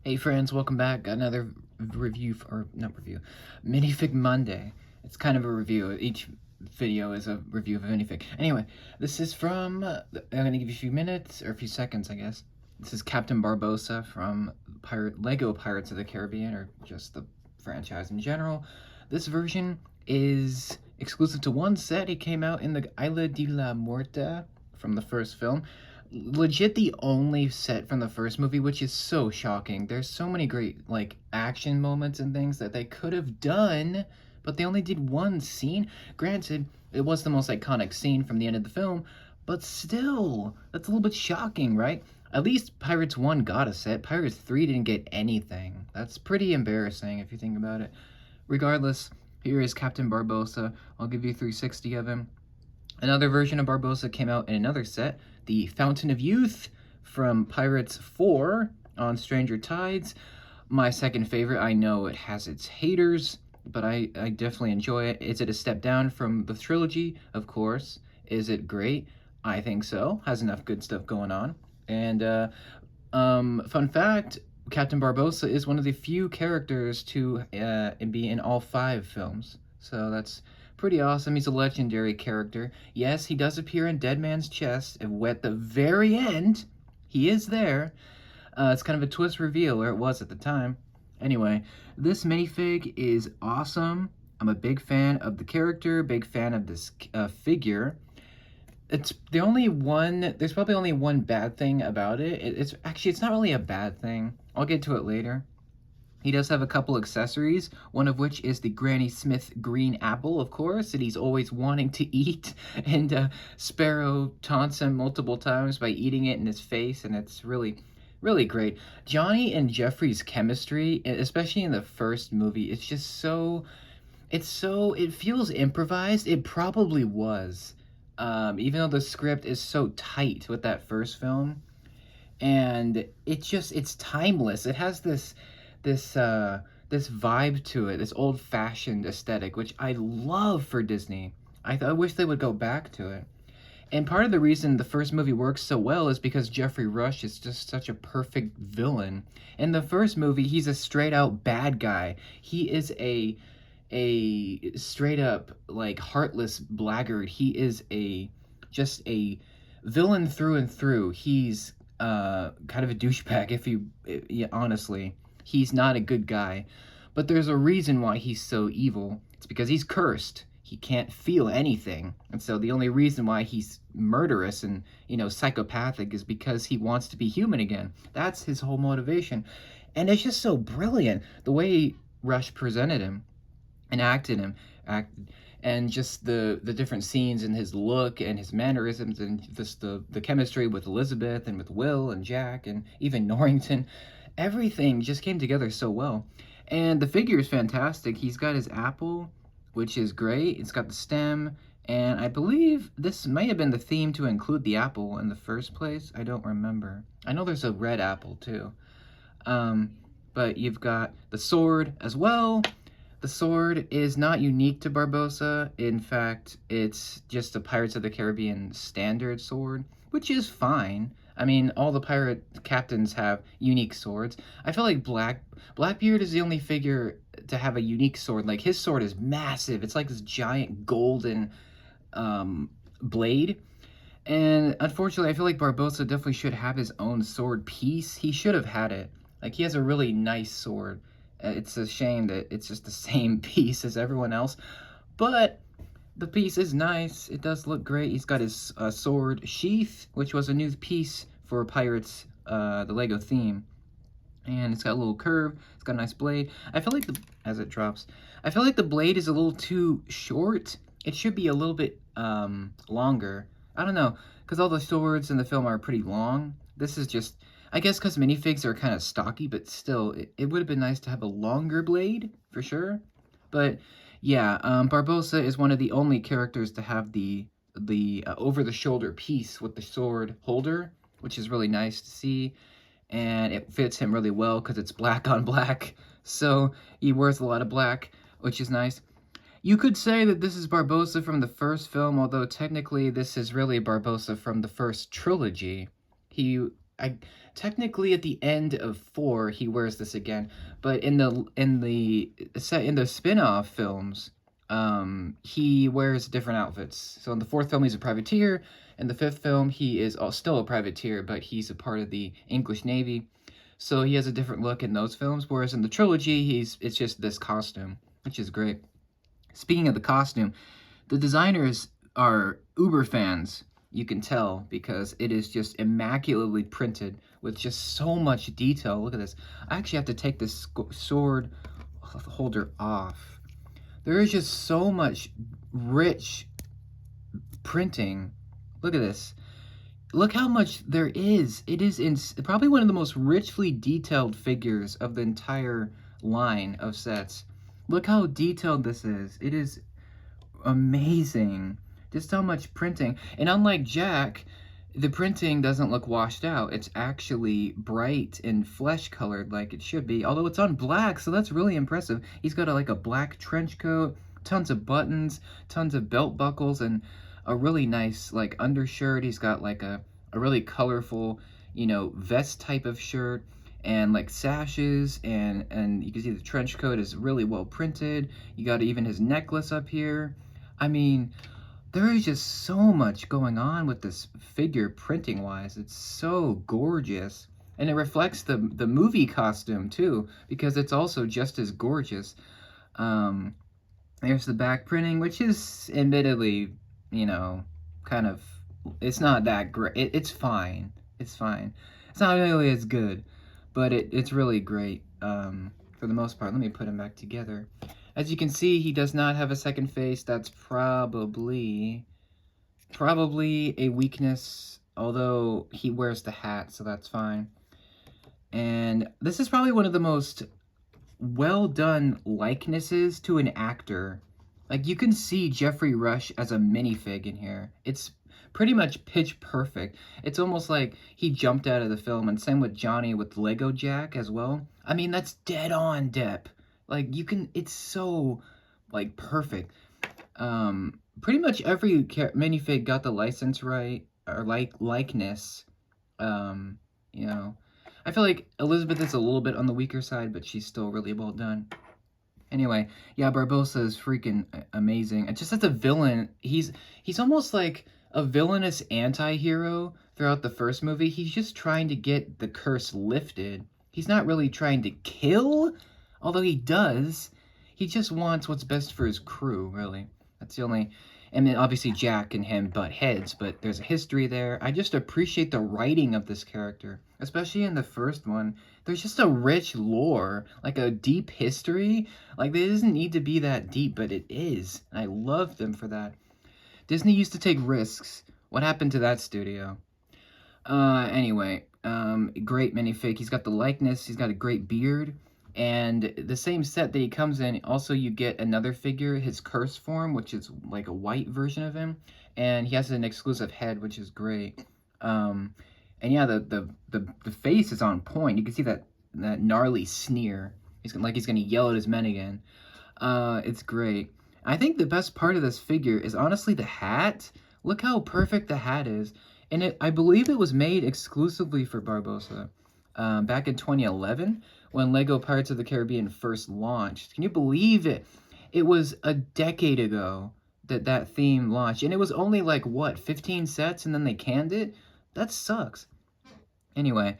Hey friends, welcome back. Another review, or not review, Minifig Monday. It's kind of a review. Each video is a review of a minifig. Anyway, this is from, I'm going to give you a few minutes, or a few seconds, I guess. This is Captain Barbossa from Lego Pirates of the Caribbean, or just the franchise in general. This version is exclusive to one set. It came out in the Isla de la Muerta from the first film. Legit the only set from the first movie, which is so shocking. There's so many great, like, action moments and things that they could have done, but they only did one scene. Granted, it was the most iconic scene from the end of the film, but still, that's a little bit shocking, right? At least Pirates 1 got a set. Pirates 3 didn't get anything. That's pretty embarrassing if you think about it. Regardless, here is Captain Barbossa. I'll give you 360 of him. Another version of Barbossa came out in another set, the Fountain of Youth from Pirates 4 on Stranger Tides. My second favorite. I know it has its haters, but I definitely enjoy it. Is it a step down from the trilogy? Of course. Is it great? I think so. Has enough good stuff going on. And fun fact, Captain Barbossa is one of the few characters to be in all 5 films. So that's pretty awesome. He's a legendary character. Yes, he does appear in Dead Man's Chest, and at the very end, he is there. It's kind of a twist reveal, or it was at the time. Anyway, this minifig is awesome. I'm a big fan of the character, big fan of this figure. It's the only one, there's probably only one bad thing about it. It's not really a bad thing. I'll get to it later. He does have a couple accessories, one of which is the Granny Smith green apple, of course, that he's always wanting to eat, and Sparrow taunts him multiple times by eating it in his face, and it's really, really great. Johnny and Jeffrey's chemistry, especially in the first movie, it's just so, it feels improvised. It probably was, even though the script is so tight with that first film, and it's timeless. It has this vibe to it, this old-fashioned aesthetic, which I love for Disney. I wish they would go back to it. And part of the reason the first movie works so well is because Jeffrey Rush is just such a perfect villain. In the first movie, he's a straight-out bad guy. He is a straight-up, like, heartless blackguard. He is just a villain through and through. He's kind of a douchebag, honestly. He's not a good guy, but there's a reason why he's so evil. It's because he's cursed. He can't feel anything. And so the only reason why he's murderous and, psychopathic is because he wants to be human again. That's his whole motivation. And it's just so brilliant, the way Rush presented him and and just the different scenes and his look and his mannerisms and just the chemistry with Elizabeth and with Will and Jack and even Norrington. Everything just came together so well. And the figure is fantastic. He's got his apple, which is great. It's got the stem, and I believe this may have been the theme to include the apple in the first place. I don't remember. I know there's a red apple too. But you've got the sword as well. The sword is not unique to Barbossa. In fact, it's just a Pirates of the Caribbean standard sword, which is fine. I mean, all the pirate captains have unique swords. I feel like Blackbeard is the only figure to have a unique sword. Like, his sword is massive. It's like this giant golden blade. And unfortunately, I feel like Barbossa definitely should have his own sword piece. He should have had it. Like, he has a really nice sword. It's a shame that it's just the same piece as everyone else. But the piece is nice. It does look great. He's got his sword sheath, which was a new piece for Pirates, the Lego theme. And it's got a little curve. It's got a nice blade. I feel like as it drops, I feel like the blade is a little too short. It should be a little bit longer. I don't know, because all the swords in the film are pretty long. This is just, I guess because minifigs are kind of stocky, but still, it would have been nice to have a longer blade, for sure. But yeah, Barbossa is one of the only characters to have the over-the-shoulder piece with the sword holder, which is really nice to see. And it fits him really well because it's black on black. So he wears a lot of black, which is nice. You could say that this is Barbossa from the first film, although technically this is really Barbossa from the first trilogy. He I technically at the end of 4 he wears this again, but in the spin-off films, he wears different outfits. So in the 4th film he's a privateer, in the 5th film he is still a privateer, but he's a part of the English Navy. So he has a different look in those films, whereas in the trilogy it's just this costume, which is great. Speaking of the costume, the designers are uber fans. You can tell because it is just immaculately printed with just so much detail. Look at this. I actually have to take this sword holder off. There is just so much rich printing. Look at this. Look how much there is. It is probably one of the most richly detailed figures of the entire line of sets. Look how detailed this is. It is amazing. Just how much printing. And unlike Jack, the printing doesn't look washed out. It's actually bright and flesh colored like it should be. Although it's on black, so that's really impressive. He's got like a black trench coat, tons of buttons, tons of belt buckles, and a really nice like undershirt. He's got like a really colorful, vest type of shirt, and like sashes, and you can see the trench coat is really well printed. You got even his necklace up here. I mean, there is just so much going on with this figure printing wise. It's so gorgeous. And it reflects the movie costume too, because it's also just as gorgeous. There's the back printing, which is admittedly, kind of, it's not that great. It's fine. It's fine. It's not really as good, but it's really great for the most part. Let me put him back together. As you can see, he does not have a second face. That's probably a weakness, although he wears the hat, so that's fine. And this is probably one of the most well done likenesses to an actor. Like, you can see Jeffrey Rush as a minifig in here. It's pretty much pitch perfect. It's almost like he jumped out of the film, and same with Johnny with Lego Jack as well. I mean, that's dead on Depp. Like, it's so, like, perfect. Pretty much every minifig got the license right, or likeness. I feel like Elizabeth is a little bit on the weaker side, but she's still really well done. Anyway, yeah, Barbossa is freaking amazing. And just as a villain, he's almost like a villainous anti-hero throughout the first movie. He's just trying to get the curse lifted. He's not really trying to kill, although he does. He just wants what's best for his crew, really. That's the only... And then obviously Jack and him butt heads, but there's a history there. I just appreciate the writing of this character, especially in the first one. There's just a rich lore, like a deep history. Like, it doesn't need to be that deep, but it is. And I love them for that. Disney used to take risks. What happened to that studio? Anyway, great minifig. He's got the likeness. He's got a great beard. And the same set that he comes in, also you get another figure, his curse form, which is like a white version of him. And he has an exclusive head, which is great. And yeah, the face is on point. You can see that gnarly sneer. He's gonna yell at his men again. It's great. I think the best part of this figure is honestly the hat. Look how perfect the hat is. And I believe it was made exclusively for Barbossa back in 2011 when LEGO Pirates of the Caribbean first launched. Can you believe it? It was a decade ago that theme launched. And it was only like, what, 15 sets and then they canned it? That sucks. Anyway,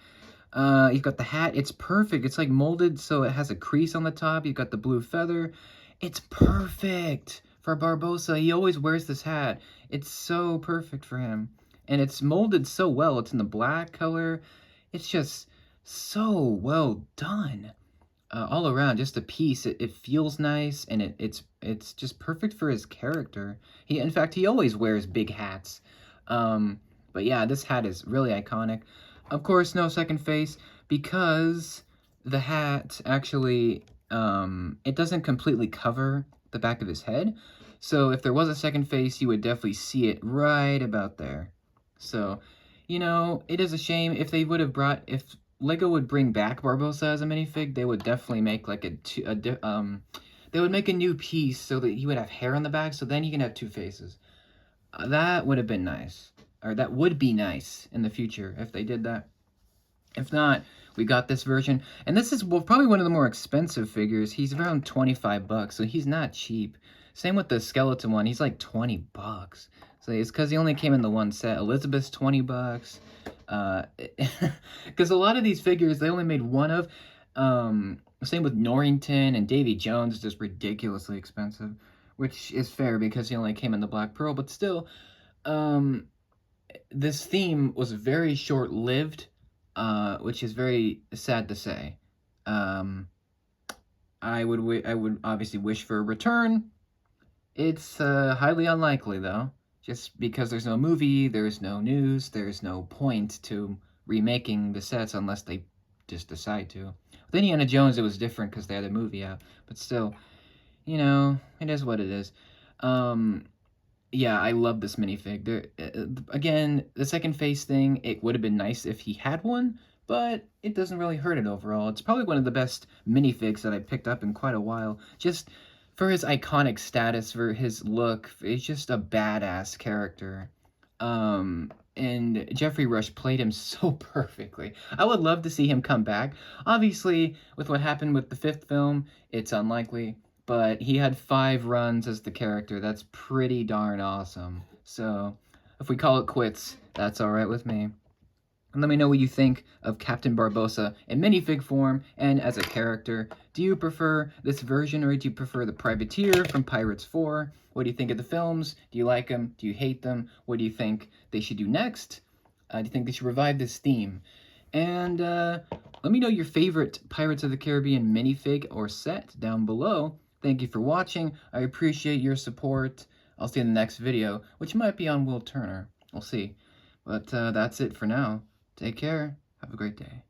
you've got the hat. It's perfect. It's like molded so it has a crease on the top. You've got the blue feather. It's perfect for Barbossa. He always wears this hat. It's so perfect for him. And it's molded so well. It's in the black color. It's just so well done. All around, just a piece. It feels nice, and it's just perfect for his character. In fact, he always wears big hats. But yeah, this hat is really iconic. Of course, no second face, because the hat actually, it doesn't completely cover the back of his head. So if there was a second face, you would definitely see it right about there. So, it is a shame. If LEGO would bring back Barbossa as a minifig, they would definitely make like they would make a new piece so that he would have hair on the back, so then he can have two faces. That would have been nice. Or that would be nice in the future if they did that. If not, we got this version. And this is probably one of the more expensive figures. He's around 25 bucks, so he's not cheap. Same with the skeleton one. He's like 20 bucks. So it's because he only came in the one set. Elizabeth's 20 bucks. Because a lot of these figures, they only made one of. Same with Norrington and Davy Jones, just ridiculously expensive. Which is fair because he only came in the Black Pearl. But still, this theme was very short-lived. Which is very sad to say. I would obviously wish for a return. It's highly unlikely though, just because there's no movie, there's no news, there's no point to remaking the sets unless they just decide to. With Indiana Jones, it was different because they had a movie out, but still, you know, it is what it is. Yeah, I love this minifig. Again, the second face thing, it would have been nice if he had one, but it doesn't really hurt it overall. It's probably one of the best minifigs that I picked up in quite a while. Just for his iconic status, for his look, he's just a badass character. And Jeffrey Rush played him so perfectly. I would love to see him come back. Obviously, with what happened with the fifth film, it's unlikely. But he had 5 runs as the character. That's pretty darn awesome. So, if we call it quits, that's alright with me. And let me know what you think of Captain Barbossa in minifig form and as a character. Do you prefer this version or do you prefer the Privateer from Pirates 4? What do you think of the films? Do you like them? Do you hate them? What do you think they should do next? Do you think they should revive this theme? And let me know your favorite Pirates of the Caribbean minifig or set down below. Thank you for watching. I appreciate your support. I'll see you in the next video, which might be on Will Turner. We'll see. But that's it for now. Take care. Have a great day.